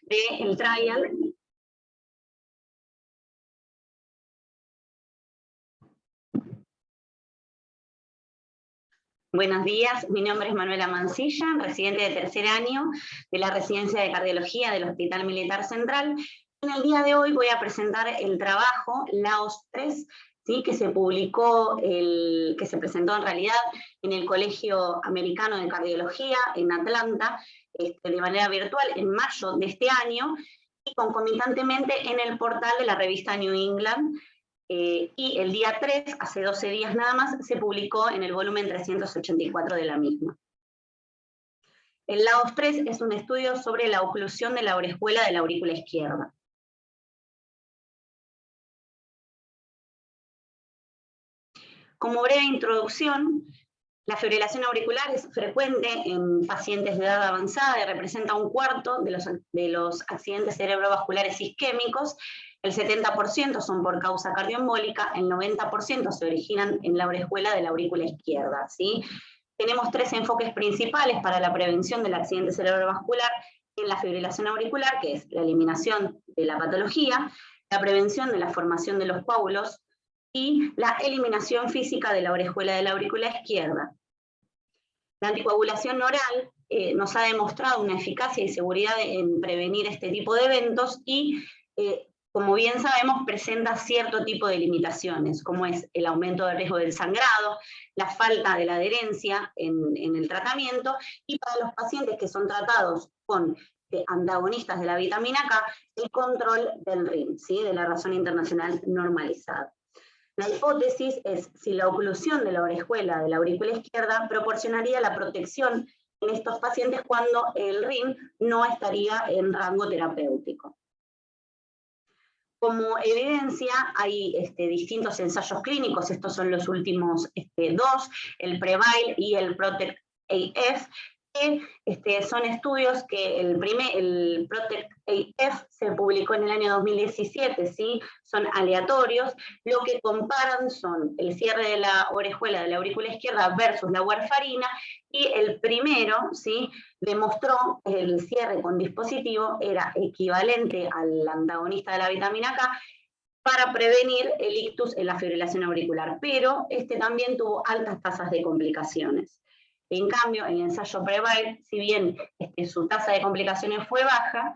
del trial. Buenos días, mi nombre es Manuela Mancilla, residente de tercer año de la Residencia de Cardiología del Hospital Militar Central. En el día de hoy voy a presentar el trabajo LAOS 3, ¿sí? que se publicó, que se presentó en realidad en el Colegio Americano de Cardiología en Atlanta, de manera virtual en mayo de este año, y concomitantemente en el portal de la revista New England. Y el día 3, hace 12 días nada más, se publicó en el volumen 384 de la misma. El LAOS 3 es un estudio sobre la oclusión de la orejuela de la aurícula izquierda. Como breve introducción, la fibrilación auricular es frecuente en pacientes de edad avanzada y representa un cuarto de los accidentes cerebrovasculares isquémicos. El 70% son por causa cardioembólica, el 90% se originan en la orejuela de la aurícula izquierda, ¿sí? Tenemos 3 enfoques principales para la prevención del accidente cerebrovascular en la fibrilación auricular, que es la eliminación de la patología, la prevención de la formación de los coágulos y la eliminación física de la orejuela de la aurícula izquierda. La anticoagulación oral nos ha demostrado una eficacia y seguridad en prevenir este tipo de eventos y, como bien sabemos, presenta cierto tipo de limitaciones, como es el aumento del riesgo del sangrado, la falta de la adherencia en el tratamiento, y para los pacientes que son tratados con antagonistas de la vitamina K, el control del RIN, ¿sí? de la razón internacional normalizada. La hipótesis es si la oclusión de la orejuela de la aurícula izquierda proporcionaría la protección en estos pacientes cuando el RIN no estaría en rango terapéutico. Como evidencia, hay distintos ensayos clínicos, estos son los últimos 2, el PREVAIL y el PROTECT-AF, que son estudios que el PROTECT-AF se publicó en el año 2017, ¿sí? Son aleatorios, lo que comparan son el cierre de la orejuela de la aurícula izquierda versus la warfarina, y el primero, ¿sí? demostró que el cierre con dispositivo era equivalente al antagonista de la vitamina K para prevenir el ictus en la fibrilación auricular, pero también tuvo altas tasas de complicaciones. En cambio, el ensayo PREVAIL, si bien su tasa de complicaciones fue baja,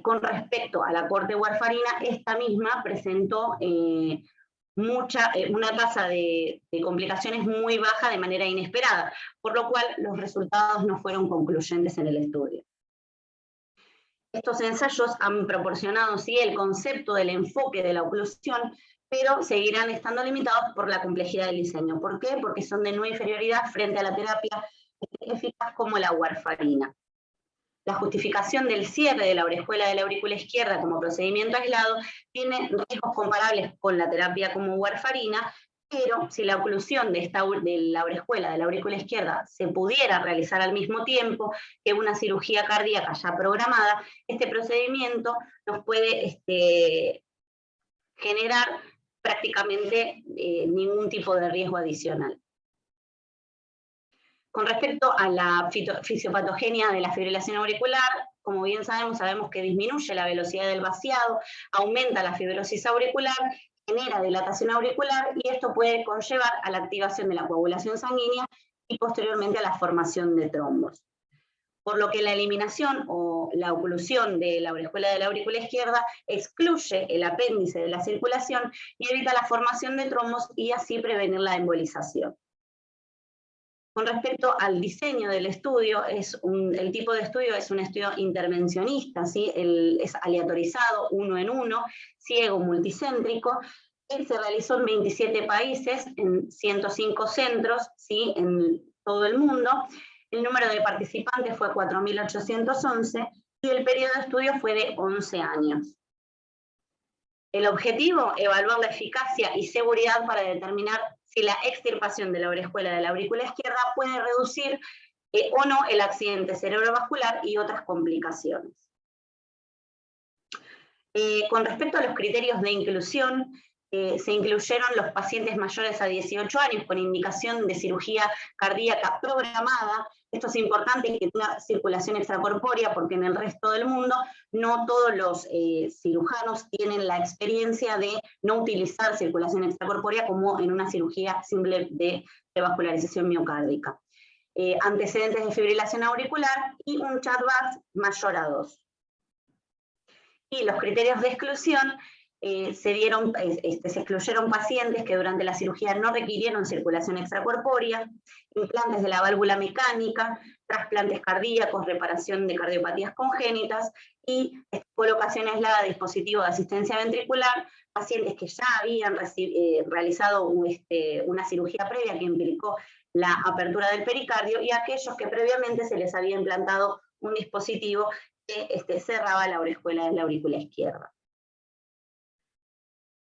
con respecto a la corte warfarina, esta misma presentó una tasa de complicaciones muy baja de manera inesperada, por lo cual los resultados no fueron concluyentes en el estudio. Estos ensayos han proporcionado sí, el concepto del enfoque de la oclusión, pero seguirán estando limitados por la complejidad del diseño. ¿Por qué? Porque son de no inferioridad frente a la terapia eficaz como la warfarina. La justificación del cierre de la orejuela de la aurícula izquierda como procedimiento aislado tiene riesgos comparables con la terapia como warfarina, pero si la oclusión de la orejuela de la aurícula izquierda se pudiera realizar al mismo tiempo que una cirugía cardíaca ya programada, este procedimiento nos puede generar prácticamente ningún tipo de riesgo adicional. Con respecto a la fisiopatogenia de la fibrilación auricular, como bien sabemos que disminuye la velocidad del vaciado, aumenta la fibrosis auricular, genera dilatación auricular y esto puede conllevar a la activación de la coagulación sanguínea y posteriormente a la formación de trombos. Por lo que la eliminación o la oclusión de la orejuela de la aurícula izquierda excluye el apéndice de la circulación y evita la formación de trombos y así prevenir la embolización. Con respecto al diseño del estudio, el tipo de estudio es un estudio intervencionista, ¿sí? Es aleatorizado, 1 en 1, ciego, multicéntrico. Él se realizó en 27 países, en 105 centros, ¿sí? en todo el mundo. El número de participantes fue 4.811 y el periodo de estudio fue de 11 años. El objetivo, evaluar la eficacia y seguridad para determinar si la extirpación de la orejuela de la aurícula izquierda puede reducir o no el accidente cerebrovascular y otras complicaciones. Con respecto a los criterios de inclusión, se incluyeron los pacientes mayores a 18 años con indicación de cirugía cardíaca programada. Esto es importante que tenga circulación extracorpórea porque en el resto del mundo no todos los cirujanos tienen la experiencia de no utilizar circulación extracorpórea como en una cirugía simple de revascularización miocárdica. Antecedentes de fibrilación auricular y un chat-VAS mayor a 2. Y los criterios de exclusión se excluyeron pacientes que durante la cirugía no requirieron circulación extracorpórea, implantes de la válvula mecánica, trasplantes cardíacos, reparación de cardiopatías congénitas y colocación aislada de dispositivo de asistencia ventricular, pacientes que ya habían realizado una cirugía previa que implicó la apertura del pericardio y aquellos que previamente se les había implantado un dispositivo que cerraba la orejuela de la aurícula izquierda.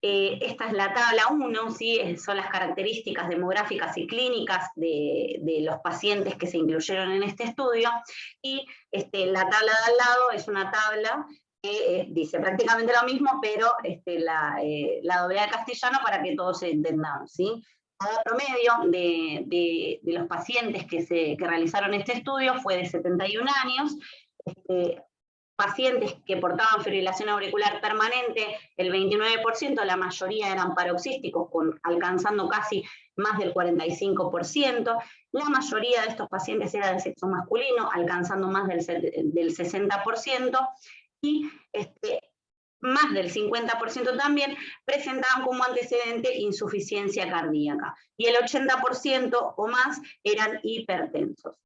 Esta es la tabla 1, ¿sí? Son las características demográficas y clínicas de los pacientes que se incluyeron en este estudio, y la tabla de al lado es una tabla que dice prácticamente lo mismo, pero la doblé al castellano para que todos se entendamos, ¿sí? Cada promedio de los pacientes que realizaron este estudio fue de 71 años, pacientes que portaban fibrilación auricular permanente, el 29%, la mayoría eran paroxísticos, alcanzando casi más del 45%, la mayoría de estos pacientes era de sexo masculino, alcanzando más del 60%, y más del 50% también presentaban como antecedente insuficiencia cardíaca, y el 80% o más eran hipertensos.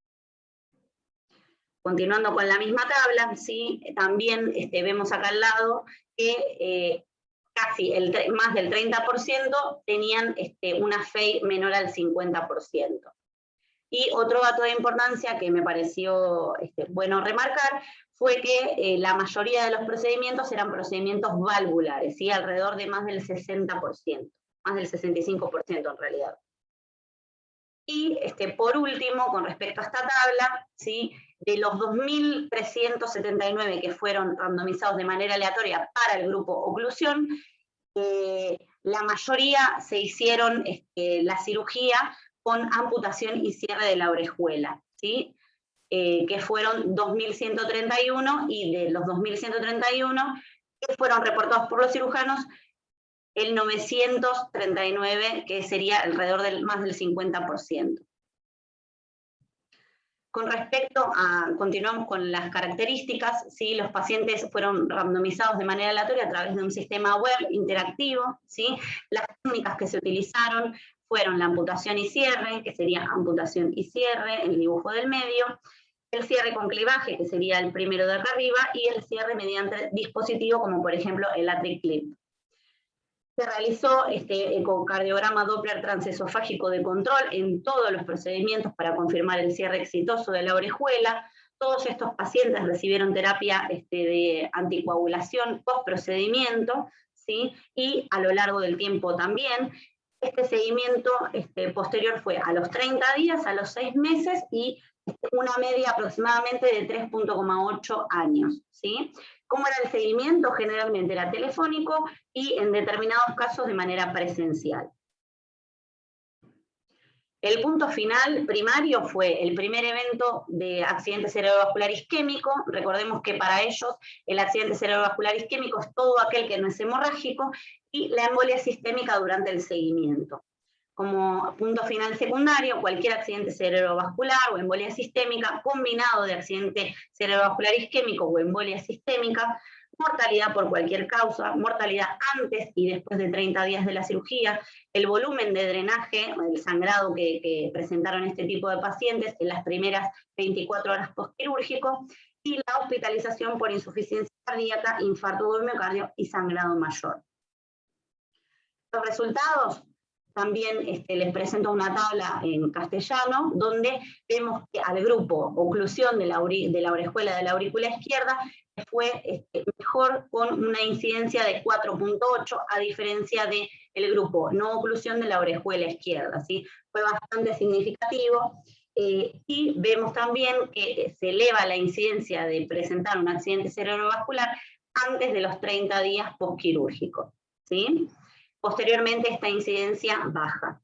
Continuando con la misma tabla, ¿sí? También vemos acá al lado que casi más del 30% tenían una FEI menor al 50%. Y otro dato de importancia que me pareció bueno remarcar fue que la mayoría de los procedimientos eran procedimientos valvulares, ¿sí? Alrededor de más del 60%, más del 65% en realidad. Y por último, con respecto a esta tabla, ¿sí? De los 2.379 que fueron randomizados de manera aleatoria para el grupo oclusión, la mayoría se hicieron la cirugía con amputación y cierre de la orejuela, ¿sí? Que fueron 2.131, y de los 2.131 que fueron reportados por los cirujanos, el 939, que sería alrededor del más del 50%. Con respecto a, continuamos con las características, ¿sí? Los pacientes fueron randomizados de manera aleatoria a través de un sistema web interactivo, ¿sí? Las técnicas que se utilizaron fueron la amputación y cierre, que sería amputación y cierre, el dibujo del medio, el cierre con clivaje, que sería el primero de acá arriba, y el cierre mediante dispositivo, como por ejemplo el AtriClip. Se realizó ecocardiograma Doppler transesofágico de control en todos los procedimientos para confirmar el cierre exitoso de la orejuela. Todos estos pacientes recibieron terapia de anticoagulación post-procedimiento, ¿sí? Y a lo largo del tiempo también. Este seguimiento posterior fue a los 30 días, a los 6 meses y una media aproximadamente de 3,8 años, ¿sí? ¿Cómo era el seguimiento? Generalmente era telefónico y en determinados casos de manera presencial. El punto final primario fue el primer evento de accidente cerebrovascular isquémico. Recordemos que para ellos el accidente cerebrovascular isquémico es todo aquel que no es hemorrágico, y la embolia sistémica durante el seguimiento. Como punto final secundario, cualquier accidente cerebrovascular o embolia sistémica combinado de accidente cerebrovascular isquémico o embolia sistémica, mortalidad por cualquier causa, mortalidad antes y después de 30 días de la cirugía, el volumen de drenaje, el sangrado que presentaron este tipo de pacientes en las primeras 24 horas postquirúrgico, y la hospitalización por insuficiencia cardíaca, infarto de miocardio y sangrado mayor. Los resultados, también les presento una tabla en castellano, donde vemos que al grupo oclusión de la orejuela de la aurícula izquierda fue mejor, con una incidencia de 4,8, a diferencia del grupo no oclusión de la orejuela izquierda, ¿sí? Fue bastante significativo. Y vemos también que se eleva la incidencia de presentar un accidente cerebrovascular antes de los 30 días postquirúrgicos, ¿sí? posteriormente esta incidencia baja.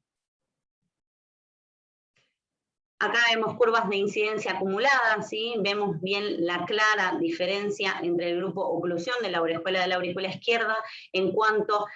Acá vemos curvas de incidencia acumulada, ¿sí? Vemos bien la clara diferencia entre el grupo oclusión de la orejuela de la aurícula izquierda en cuanto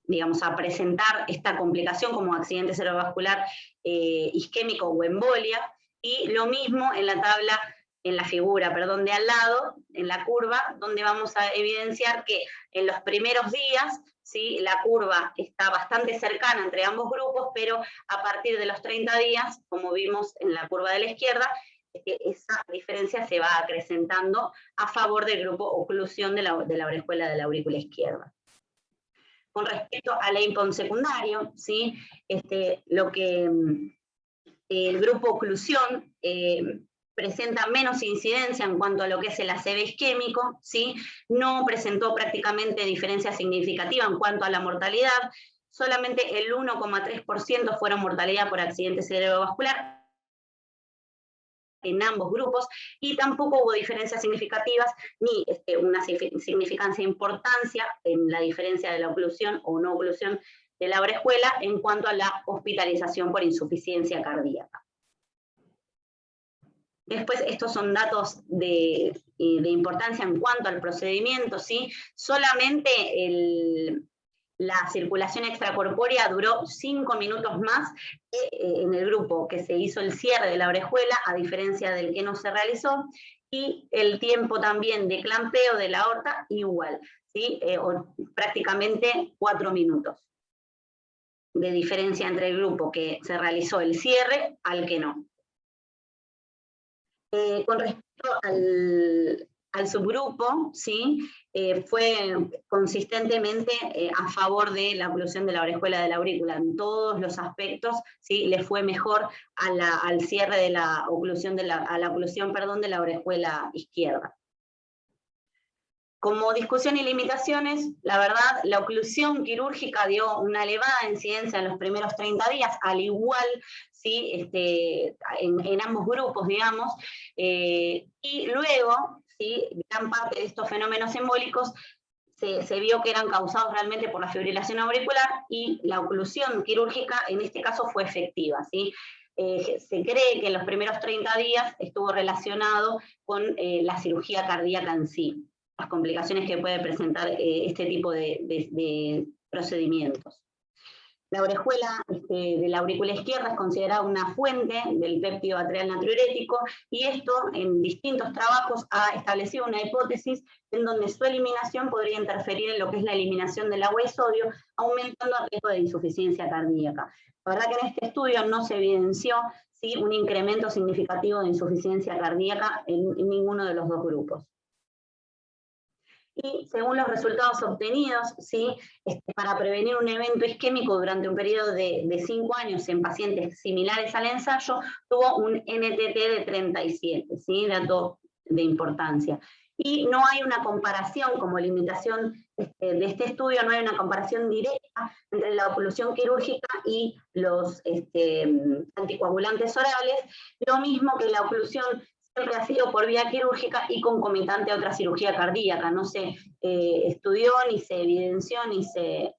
digamos, a presentar esta complicación como accidente cerebrovascular isquémico o embolia, y lo mismo en la tabla, en la figura, perdón, de al lado, en la curva, donde vamos a evidenciar que en los primeros días, ¿sí?, la curva está bastante cercana entre ambos grupos, pero a partir de los 30 días, como vimos en la curva de la izquierda, esa diferencia se va acrecentando a favor del grupo oclusión de la orejuela de la aurícula izquierda. Con respecto a la IMPON secundario, ¿sí?, lo que el grupo oclusión presenta menos incidencia en cuanto a lo que es el ACV isquémico, ¿sí? No presentó prácticamente diferencia significativa en cuanto a la mortalidad, solamente el 1,3% fueron mortalidad por accidente cerebrovascular en ambos grupos, y tampoco hubo diferencias significativas ni una significancia de importancia en la diferencia de la oclusión o no oclusión de la orejuela en cuanto a la hospitalización por insuficiencia cardíaca. Después, estos son datos de importancia en cuanto al procedimiento, ¿sí? Solamente la circulación extracorpórea duró 5 minutos más en el grupo que se hizo el cierre de la orejuela, a diferencia del que no se realizó, y el tiempo también de clampeo de la aorta igual, ¿sí? Prácticamente 4 minutos de diferencia entre el grupo que se realizó el cierre al que no. Con respecto al subgrupo, ¿sí? Fue consistentemente a favor de la oclusión de la orejuela de la aurícula. En todos los aspectos, ¿sí?, le fue mejor al cierre de la oclusión, de la orejuela izquierda. Como discusión y limitaciones, la verdad, la oclusión quirúrgica dio una elevada incidencia en los primeros 30 días, al igual, ¿sí?, en ambos grupos, digamos, y luego, ¿sí?, gran parte de estos fenómenos embólicos se vio que eran causados realmente por la fibrilación auricular, y la oclusión quirúrgica en este caso fue efectiva, ¿sí? Se cree que en los primeros 30 días estuvo relacionado con la cirugía cardíaca en sí, las complicaciones que puede presentar este tipo de procedimientos. La orejuela de la aurícula izquierda es considerada una fuente del péptido atrial natriurético, y esto en distintos trabajos ha establecido una hipótesis en donde su eliminación podría interferir en lo que es la eliminación del agua y sodio, aumentando el riesgo de insuficiencia cardíaca. La verdad que en este estudio no se evidenció, ¿sí?, un incremento significativo de insuficiencia cardíaca en ninguno de los dos grupos. Y según los resultados obtenidos, ¿sí?, para prevenir un evento isquémico durante un periodo de 5 años en pacientes similares al ensayo, tuvo un NTT de 37, ¿sí?, dato de importancia. Y no hay una comparación, como limitación de este estudio, no hay una comparación directa entre la oclusión quirúrgica y los anticoagulantes orales, lo mismo que la oclusión siempre ha sido por vía quirúrgica y concomitante a otra cirugía cardíaca. No se estudió, ni se evidenció, ni se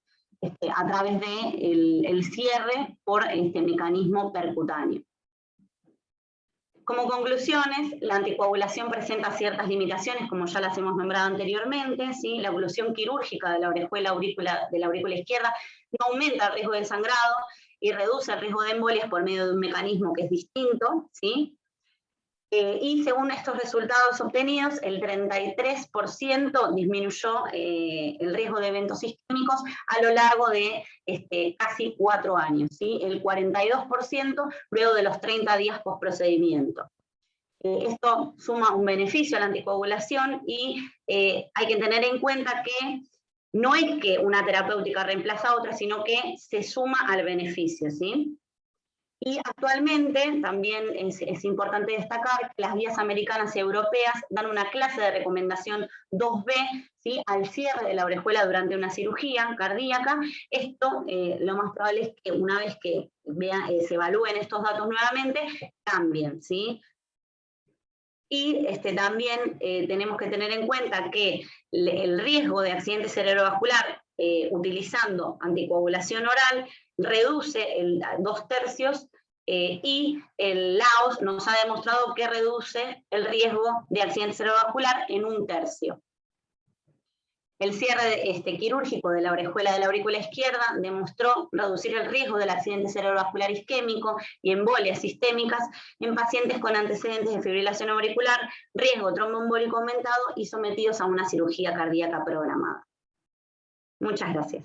a través del cierre por este mecanismo percutáneo. Como conclusiones, la anticoagulación presenta ciertas limitaciones, como ya las hemos nombrado anteriormente, ¿sí? La oclusión quirúrgica de la orejuela de la aurícula izquierda no aumenta el riesgo de sangrado y reduce el riesgo de embolias por medio de un mecanismo que es distinto, ¿sí? Y según estos resultados obtenidos, el 33% disminuyó el riesgo de eventos isquémicos a lo largo de casi 4 años, ¿sí? El 42% luego de los 30 días post-procedimiento. Esto suma un beneficio a la anticoagulación, y hay que tener en cuenta que no es que una terapéutica reemplaza a otra, sino que se suma al beneficio, ¿sí? Y actualmente también es importante destacar que las guías americanas y europeas dan una clase de recomendación 2B, ¿sí?, al cierre de la orejuela durante una cirugía cardíaca. Esto lo más probable es que una vez que se evalúen estos datos nuevamente, cambien, ¿sí? Y también tenemos que tener en cuenta que el riesgo de accidente cerebrovascular utilizando anticoagulación oral reduce a 2/3 y el LAOS nos ha demostrado que reduce el riesgo de accidente cerebrovascular en 1/3. El cierre quirúrgico de la orejuela de la aurícula izquierda demostró reducir el riesgo del accidente cerebrovascular isquémico y embolias sistémicas en pacientes con antecedentes de fibrilación auricular, riesgo tromboembólico aumentado y sometidos a una cirugía cardíaca programada. Muchas gracias.